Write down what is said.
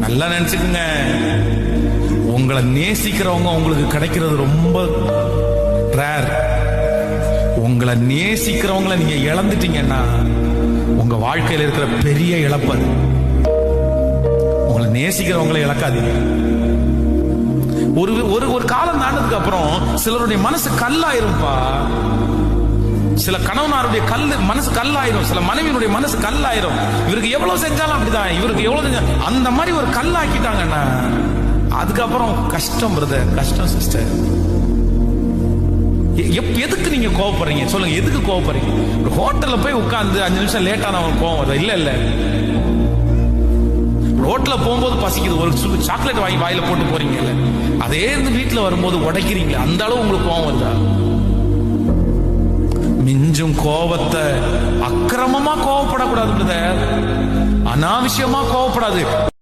நல்லா நினைச்சுக்குங்க, உங்களை நேசிக்கிறவங்க உங்களுக்கு கிடைக்கிறது ரொம்ப ரேர். உங்களை நேசிக்கிறவங்களை நீங்க இழந்துட்டீங்கன்னா உங்க வாழ்க்கையில் இருக்கிற பெரிய இழப்பு. உங்களை நேசிக்கிறவங்களை இழக்காதீங்க. ஒரு ஒரு ஒரு காலம் தாண்டதுக்கு அப்புறம் சிலருடைய மனசு கல்லாயிரும்பா. சில கணவனாருடைய மனசு கல்லாயிரும், சில மனைவியினுடைய மனசு கல்லாயிரும். இவருக்கு எவ்வளவு செஞ்சாலும் அப்படிதான், இவருக்கு எவ்வளவு செஞ்சாலும் அந்த மாதிரி ஒரு கல்லாக்கிட்டாங்கன்னா அதுக்கப்புறம் கஷ்டம் பிரதர், கஷ்டம் சிஸ்டர். எதுக்கு நீங்க கோவப்படுறீங்க சொல்லுங்க? எதுக்கு கோவப்படுறீங்க? ஒரு ஹோட்டல்ல போய் உட்கார்ந்து 5 நிமிஷம் லேட்டான அவங்களுக்கு கோவம் வருது? இல்ல இல்ல, ரோட்ல போகும்போது பசிக்குது, ஒரு சாக்லேட் வாங்கி வாயில போட்டு போறீங்கல்ல, அதே இருந்து வீட்டுல வரும்போது உடைக்கிறீங்க, அந்த அளவு உங்களுக்கு கோவம் வருதா? மிஞ்சும் கோவத்தை அக்கிரமமா கோவப்படக்கூடாது பிரதர், அனாவசியமா கோவப்படாது.